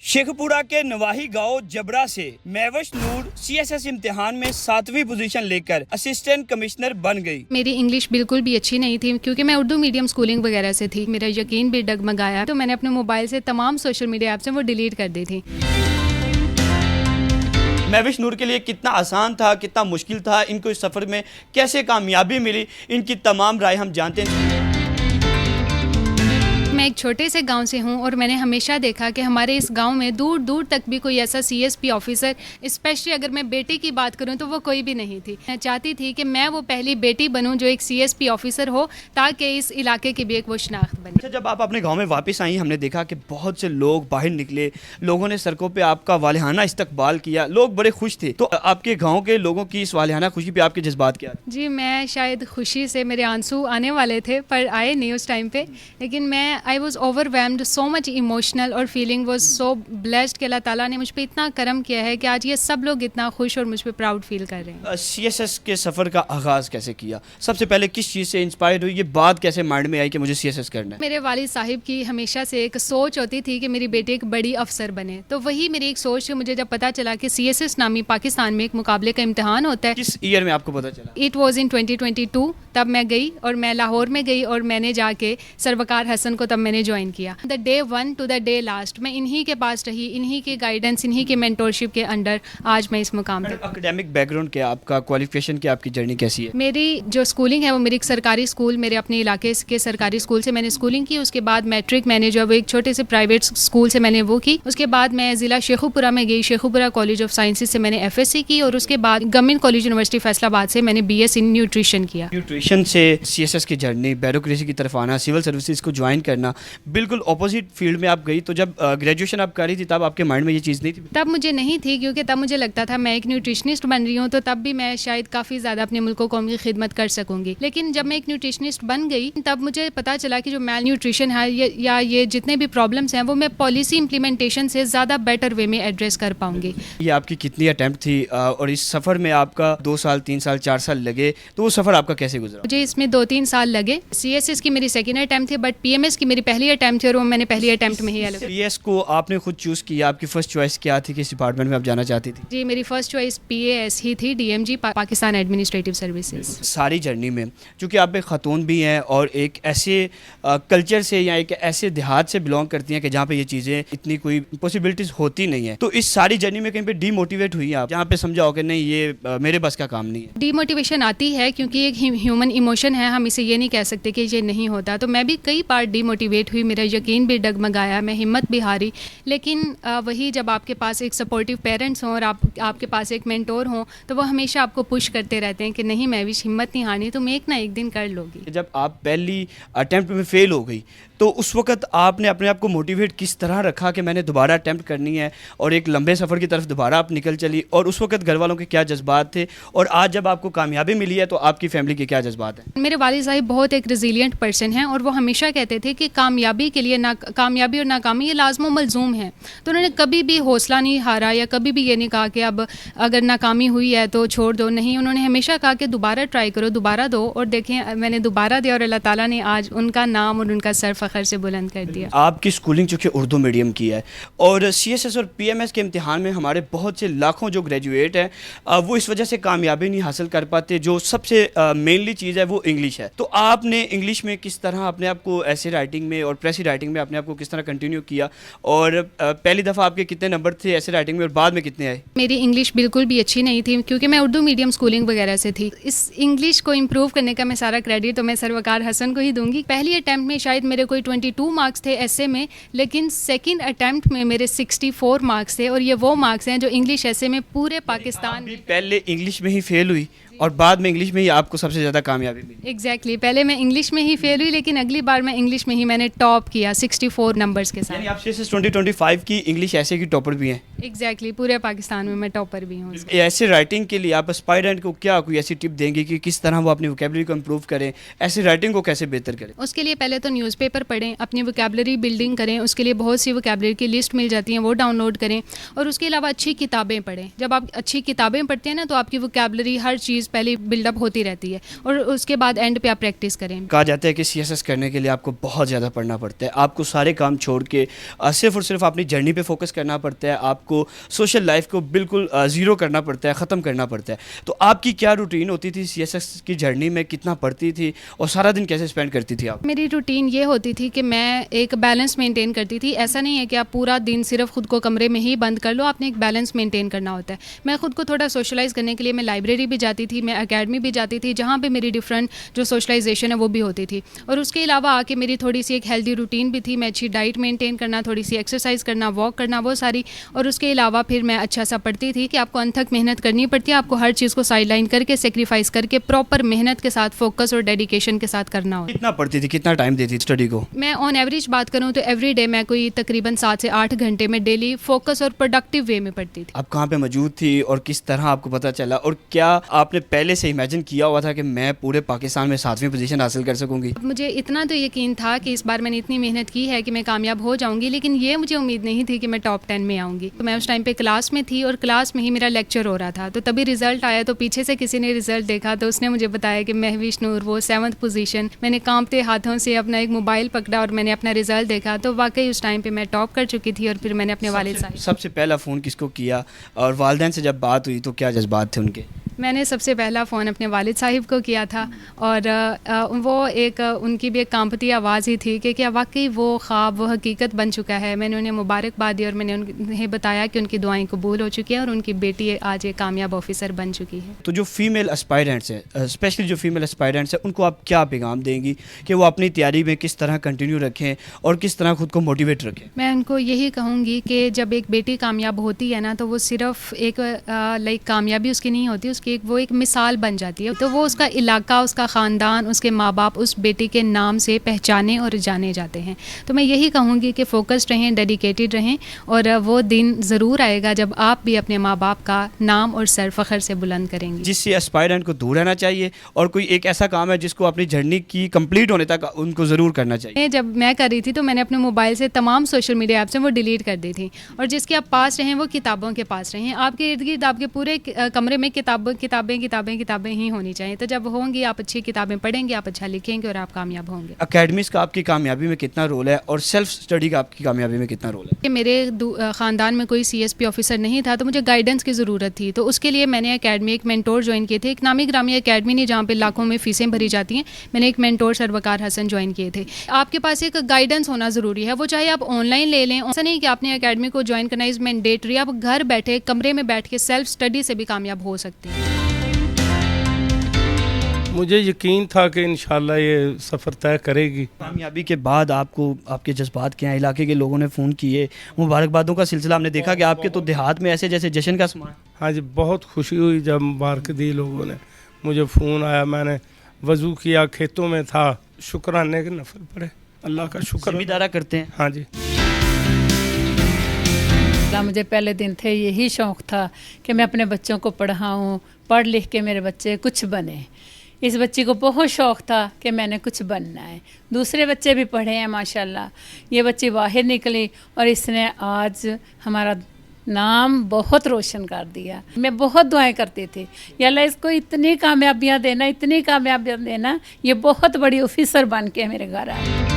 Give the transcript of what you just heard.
शेखपुरा के नवाही गांव जबरा से महवश नूर सीएसएस इम्तिहान में 7वीं पोजीशन लेकर असिस्टेंट कमिश्नर बन गई। मेरी इंग्लिश बिल्कुल भी अच्छी नहीं थी क्योंकि मैं उर्दू मीडियम स्कूलिंग वगैरह से थी। मेरा यकीन भी डगमगाया तो मैंने अपने मोबाइल से तमाम सोशल मीडिया ऐप्स हैं वो डिलीट कर दी थी। महविश नूर के लिए कितना आसान था, कितना मुश्किल था, इनको इस सफ़र में कैसे कामयाबी मिली, इनकी तमाम राय हम जानते हैं। मैं एक छोटे से गांव से हूं और मैंने हमेशा देखा कि हमारे इस गांव में दूर दूर तक भी कोई ऐसा सीएसपी ऑफिसर, स्पेशली अगर मैं बेटे की बात करूं तो वो कोई भी नहीं थी। मैं चाहती थी कि मैं वो पहली बेटी बनूं जो एक सीएसपी ऑफिसर हो ताकि इस इलाके की भी एक वो शनाख्त बने। अच्छा, जब आप अपने गांव में वापस आई, हमने देखा कि बहुत से लोग बाहर निकले, लोगों ने सड़कों पे आपका वालिहाना इस्तकबाल किया, लोग बड़े खुश थे। तो आपके गाँव के लोगों की इस वालिहाना खुशी पे आपके जज्बात क्या थे? जी, मैं शायद खुशी से मेरे आंसू आने वाले थे पर आए नहीं उस टाइम पे, लेकिन I was overwhelmed, so much emotional और फीलिंग वॉज सो ब्लेस्ड कि अल्लाह ताला ने मुझ पर इतना करम किया है कि आज ये सब लोग इतना खुश और मुझ पर प्राउड फील कर रहे हैं। सीएसएस के सफ़र का आगाज़ कैसे किया? सबसे पहले किस चीज़ से इंस्पायर हुई? ये बात कैसे माइंड में आई कि मुझे सीएसएस करना है? मेरे वालिद साहिब की हमेशा से एक सोच होती थी कि मेरी बेटी एक बड़ी अफसर बने, तो वही मेरी एक सोच थी। मुझे जब पता चला कि सीएसएस नामी पाकिस्तान में एक मुकाबले का इम्तिहान होता है। किस ईयर में आपको पता चला? It was in 2022। तब मैं गई और मैं लाहौर में गई और मैंने जाके सरवकार हसन को तब मैंने ज्वाइन किया। The day 1 to the day last मैं इन्हीं के पास रही, इन्हीं की गाइडेंस, इन्हीं के मेंटोरशिप के अंडर आज मैं इस मुकाम पे। एकेडमिक बैकग्राउंड क्या, आपका क्वालिफिकेशन क्या, आपकी जर्नी कैसी है? मेरी जो स्कूलिंग है वो मेरी एक सरकारी स्कूल, मेरे अपने इलाके के सरकारी स्कूल से मैंने स्कूलिंग की। उसके बाद मैट्रिक मैंने जो वो एक छोटे से प्राइवेट स्कूल से मैंने वो की। उसके बाद मैं ज़िला शेखुपुरा में गई, शेखुपुरा कॉलेज ऑफ साइंसेज से मैंने एफएससी की और उसके बाद गवर्नमेंट कॉलेज यूनिवर्सिटी फैसलाबाद से मैंने बीएस इन न्यूट्रिशन किया। न्यूट्रिशन से सीएसएस की जर्नी, ब्यूरोक्रेसी की तरफ आना, सिविल सर्विसेज को ज्वाइन करना, बिल्कुल अपोजिट फील्ड में आप गई। तो जब ग्रेजुएशन आप कर रही थी तब आपके माइंड में ये चीज़ नहीं थी? तब मुझे नहीं थी क्योंकि तब मुझे लगता था मैं एक न्यूट्रिशनिस्ट बन रही हूँ तो तब भी मैं शायद काफ़ी ज़्यादा अपने मुल्क कौम की खिदमत कर सकूँगी। लेकिन जब मैं एक न्यूट्रिशनिस्ट बन गई तब मुझे पता चला कि जो मेल न्यूट्रिशन है या ये जितने भी प्रॉब्लम्स हैं वो मैं पॉलिसी इंप्लीमेंटेशन से ज़्यादा बेटर वे में एड्रेस कर पाऊँगी। ये आपकी कितनी अटैम्प्ट थी और इस सफ़र में आपका 2 साल 3 साल 4 साल लगे, तो वो सफ़र आपका कैसे गुजरा? मुझे इसमें 2-3 साल लगे। सीएसएस की मेरी सेकेंड अटैम्प्ट थी बट पीएमएस की मेरी पहली अटैम्प्ट थी और वो मैंने पहली अटैम्प्ट में ही पीएस को आपने खुद चूज़ किया, आपकी फर्स्ट चॉइस क्या थी, किस डिपार्टमेंट में आप जाना चाहती थी? जी, मेरी फर्स्ट चॉइस पीएएस ही थी, डीएमजी पाकिस्तान एडमिनिस्ट्रेटिव सर्विसेज। सारी जर्नी में चूँकि आप एक ख़ातून भी हैं और एक ऐसे कल्चर से या एक ऐसे देहात से बिलोंग करती हैं कि जहाँ पे ये चीज़ें इतनी कोई पॉसिबिलिटीज़ होती नहीं है, तो इस सारी जर्नी में कहीं पे डीमोटिवेट हुई आप, जहाँ पे समझा हो कि नहीं ये मेरे बस का काम नहीं है? डीमोटिवेशन आती है क्योंकि एक ह्यूमन इमोशन है, हम इसे ये नहीं कह सकते कि ये नहीं होता। तो मैं भी कई बार डीमोटिवेट हुई, मेरा यकीन भी डगमगाया, मैं हिम्मत भी हारी। लेकिन वही जब आपके पास एक सपोर्टिव पेरेंट्स हों और आपके पास एक मेंटोर हों तो वो हमेशा आपको पुश करते रहते हैं कि नहीं मैं भी हिम्मत नहीं हारनी, तुम एक ना एक दिन कर लोगी। जब आप पहली अटैम्प्ट में फेल हो गई तो उस वक्त आपने अपने आप को मोटिवेट किस तरह रखा कि मैंने दोबारा अटैम्प्ट करनी है और एक लंबे सफ़र की तरफ दोबारा आप निकल चली? और उस वक्त घर वालों के क्या जज्बात थे और आज जब आपको कामयाबी मिली है तो आपकी फैमिली के क्या जज्बात हैं? मेरे वालिद साहिब बहुत एक रेजिलिएंट पर्सन हैं और वो हमेशा कहते थे कि कामयाबी के लिए कामयाबी और नाकामी ये लाज़िम मलज़ूम है। तो उन्होंने कभी भी हौसला नहीं हारा या कभी भी ये नहीं कहा कि अब अगर नाकामी हुई है तो छोड़ दो, नहीं, उन्होंने हमेशा कहा कि दोबारा ट्राई करो, दोबारा दो। और देखें मैंने दोबारा दिया और अल्लाह ताला ने आज उनका नाम और उनका सर फ़ख्र से बुलंद कर दिया। आपकी स्कूलिंग चूँकि उर्दू मीडियम की है और सीएसएस और पीएमएस के इम्तिहान में हमारे बहुत से लाखों जो ग्रेजुएट हैं वो इस वजह से कामयाबी नहीं हासिल कर पाते। जो सबसे मेनली चीज़ है वो इंग्लिश है। तो आपने इंग्लिश में किस तरह अपने आप को ऐसे राइटिंग में और प्रेसी राइटिंग में अपने आप को किस तरह कंटिन्यू किया और पहली दफ़ा आपके कितने नंबर थे ऐसे राइटिंग में और बाद में कितने आए? मेरी इंग्लिश बिल्कुल भी अच्छी नहीं थी क्योंकि मैं उर्दू मीडियम स्कूलिंग वगैरह से थी। इस इंग्लिश को इम्प्रूव करने का मैं सारा क्रेडिट तो मैं सरवकार हसन को ही दूंगी। पहली अटैम्प्ट में शायद मेरे कोई 22 मार्क्स थे ऐसे में, लेकिन सेकंड अटैम्प्ट में मेरे 64 मार्क्स थे और ये वो मार्क्स हैं जो इंग्लिश ऐसे में पूरे पाकिस्तान में। पहले इंग्लिश में ही फेल हुई और बाद में इंग्लिश में ही आपको सबसे ज़्यादा कामयाबी मिली? एग्जैक्टली, पहले मैं इंग्लिश में ही फेल हुई लेकिन अगली बार मैं इंग्लिश में ही मैंने टॉप किया 64 नंबर्स के साथ। यानी आप सीएसएस 2025 की इंग्लिश ऐसे की टॉपर भी हैं? एग्जैक्टली, पूरे पाकिस्तान में मैं टॉपर भी हूँ। ऐसे राइटिंग के लिए आप एस्पायरेंट को क्या कोई ऐसी टिप देंगे कि किस तरह वो अपनी वोकैबुलरी को इम्प्रूव करें, ऐसे राइटिंग को कैसे बेहतर करें? उसके लिए पहले तो न्यूज़पेपर पढ़ें, अपनी वोकैबुलरी बिल्डिंग करें, उसके लिए बहुत सी वोकैबुलरी की लिस्ट मिल जाती हैं वो डाउनलोड करें और उसके अलावा अच्छी किताबें पढ़ें। जब आप अच्छी किताबें पढ़ते हैं ना तो आपकी वोकैबुलरी हर चीज़ پہلے بلڈ اپ ہوتی رہتی ہے اور اس کے بعد اینڈ پہ آپ پریکٹس کریں. کہا جاتا ہے کہ سی ایس ایس کرنے کے لیے آپ کو بہت زیادہ پڑھنا پڑتا ہے, آپ کو سارے کام چھوڑ کے صرف اور صرف اپنی جرنی پہ فوکس کرنا پڑتا ہے, آپ کو سوشل لائف کو بالکل زیرو کرنا پڑتا ہے, ختم کرنا پڑتا ہے. تو آپ کی کیا روٹین ہوتی تھی سی ایس ایس کی جرنی میں, کتنا پڑھتی تھی اور سارا دن کیسے اسپینڈ کرتی تھی آپ؟ میری روٹین یہ ہوتی تھی کہ میں ایک بیلنس مینٹین کرتی تھی. ایسا نہیں ہے کہ آپ پورا دن صرف خود کو کمرے میں ہی بند کر لو, آپ نے ایک بیلنس مینٹین کرنا ہوتا ہے. میں خود کو تھوڑا سوشلائز کرنے کے لیے میں لائبریری بھی جاتی تھی, میں اکیڈمی بھی جاتی تھی, جہاں پہ میری ڈفرینٹ جو سوشلائزیشن ہے وہ بھی ہوتی تھی. اور اس کے علاوہ آ کے میری تھوڑی سی ایک ہیلدی روٹین بھی تھی, میں اچھی ڈائٹ مینٹین کرنا, تھوڑی سی ایکسرسائز کرنا, واک کرنا, وہ ساری. اور اس کے علاوہ پھر میں اچھا سا پڑھتی تھی کہ آپ کو انتھک محنت کرنی پڑتی ہے, آپ کو ہر چیز کو سائڈ لائن کر کے سیکریفائز کر کے پراپر محنت کے ساتھ فوکس اور ڈیڈیکیشن کے ساتھ کرنا ہوتا ہے. کتنا پڑھتی تھی, کتنا ٹائم دیتی تھی اسٹڈی کو؟ میں آن ایوریج بات کروں تو ایوری ڈے میں کوئی تقریباً 7 سے 8 گھنٹے میں ڈیلی فوکس اور پروڈکٹیو وے میں پڑھتی تھی. آپ کہاں پہ موجود تھی اور کس طرح آپ کو پتہ چلا, اور کیا آپ نے پہلے سے امیجن کیا ہوا تھا کہ میں پورے پاکستان میں 7ویں پوزیشن حاصل کر سکوں گی؟ مجھے اتنا تو یقین تھا کہ اس بار میں نے اتنی محنت کی ہے کہ میں کامیاب ہو جاؤں گی, لیکن یہ مجھے امید نہیں تھی کہ میں ٹاپ 10 میں آؤں گی. تو میں اس ٹائم پہ کلاس میں تھی اور کلاس میں ہی میرا لیکچر ہو رہا تھا, تو تبھی رزلٹ آیا. تو پیچھے سے کسی نے رزلٹ دیکھا تو اس نے مجھے بتایا کہ مہوش نور وہ 7th پوزیشن. میں نے کانپتے ہاتھوں سے اپنا ایک موبائل پکڑا اور میں نے اپنا رزلٹ دیکھا, تو واقعی اس ٹائم پہ میں ٹاپ کر چکی تھی. اور پھر میں نے اپنے والد صاحب سب سے پہلا فون کس کو کیا, اور والدین سے جب بات ہوئی تو کیا جذبات تھے ان کے؟ میں نے سب سے پہلا فون اپنے والد صاحب کو کیا تھا, اور وہ ایک ان کی بھی ایک کانپتی آواز ہی تھی کہ کیا واقعی وہ خواب وہ حقیقت بن چکا ہے. میں نے انہیں مبارکباد دی اور میں نے انہیں بتایا کہ ان کی دعائیں قبول ہو چکی ہیں اور ان کی بیٹی آج ایک کامیاب آفیسر بن چکی ہے. تو جو فیمیل اسپائرنٹس ہیں, اسپیشلی جو فیمیل اسپائرنٹس ہیں, ان کو آپ کیا پیغام دیں گی کہ وہ اپنی تیاری میں کس طرح کنٹینیو رکھیں اور کس طرح خود کو موٹیویٹ رکھیں؟ میں ان کو یہی کہوں گی کہ جب ایک بیٹی کامیاب ہوتی ہے نا, تو وہ صرف ایک کامیابی اس کی نہیں ہوتی, اس کی وہ ایک مثال بن جاتی ہے. تو وہ اس کا علاقہ, اس کا خاندان, اس کے ماں باپ اس بیٹی کے نام سے پہچانے اور جانے جاتے ہیں. تو میں یہی کہوں گی کہ فوکسڈ رہیں, ڈیڈیکیٹڈ رہیں, اور وہ دن ضرور آئے گا جب آپ بھی اپنے ماں باپ کا نام اور سر فخر سے بلند کریں گے. جس سے اسپائرنٹ کو دور رہنا چاہیے, اور کوئی ایک ایسا کام ہے جس کو اپنی جرنی کی کمپلیٹ ہونے تک ان کو ضرور کرنا چاہیے. جب میں کر رہی تھی تو میں نے اپنے موبائل سے تمام سوشل میڈیا ایپس ہیں وہ ڈیلیٹ کر دی تھی, اور جس کے آپ پاس رہیں وہ کتابوں کے پاس رہیں. آپ کے ارد گرد آپ کے پورے کمرے میں کتابیں ہی ہونی چاہیے. تو جب ہوں گی آپ اچھی کتابیں پڑھیں گے, آپ اچھا لکھیں گے اور آپ کامیاب ہوں گے. اکیڈمیز کا آپ کی کامیابی میں کتنا رول ہے, اور سیلف اسٹڈی کا آپ کی کامیابی میں کتنا رول ہے؟ کہ میرے خاندان میں کوئی سی ایس پی آفیسر نہیں تھا, تو مجھے گائیڈنس کی ضرورت تھی. تو اس کے لیے میں نے اکیڈمی ایک مینٹور جوائن کیے تھے. ایک نامی گرامی اکیڈمی نہیں جہاں پہ لاکھوں میں فیسیں بھری جاتی ہیں. میں نے ایک مینٹور سر وقار حسن جوائن کیے تھے. آپ کے پاس ایک گائیڈنس ہونا ضروری ہے, وہ چاہے آپ آن لائن لے لیں. ایسا نہیں کہ آپ نے اکیڈمی کو جوائن کرنا از مینڈیٹری, آپ گھر بیٹھے کمرے میں بیٹھ کے سیلف اسٹڈی سے بھی کامیاب ہو سکتے ہیں. مجھے یقین تھا کہ انشاءاللہ یہ سفر طے کرے گی. کامیابی کے بعد آپ کو آپ کے جذبات کیا ہیں؟ علاقے کے لوگوں نے فون کیے, مبارکبادوں کا سلسلہ ہم نے دیکھا کہ آپ کے تو دیہات میں ایسے جیسے جشن کا سامان. ہاں جی, بہت خوشی ہوئی جب مبارک دی لوگوں نے, مجھے فون آیا, میں نے وضو کیا, کھیتوں میں تھا, شکرانے کے نفل پڑے, اللہ کا شکر. زمیندارہ کرتے ہیں؟ ہاں جی. مجھے پہلے دن تھے یہی شوق تھا کہ میں اپنے بچوں کو پڑھاؤں, پڑھ لکھ کے میرے بچے کچھ بنے. اس بچی کو بہت شوق تھا کہ میں نے کچھ بننا ہے. دوسرے بچے بھی پڑھے ہیں ماشاءاللہ. یہ بچی باہر نکلی اور اس نے آج ہمارا نام بہت روشن کر دیا. میں بہت دعائیں کرتی تھی, یا اللہ اس کو اتنی کامیابیاں دینا, اتنی کامیابیاں دینا, یہ بہت بڑی آفیسر بن کے میرے گھر آئی.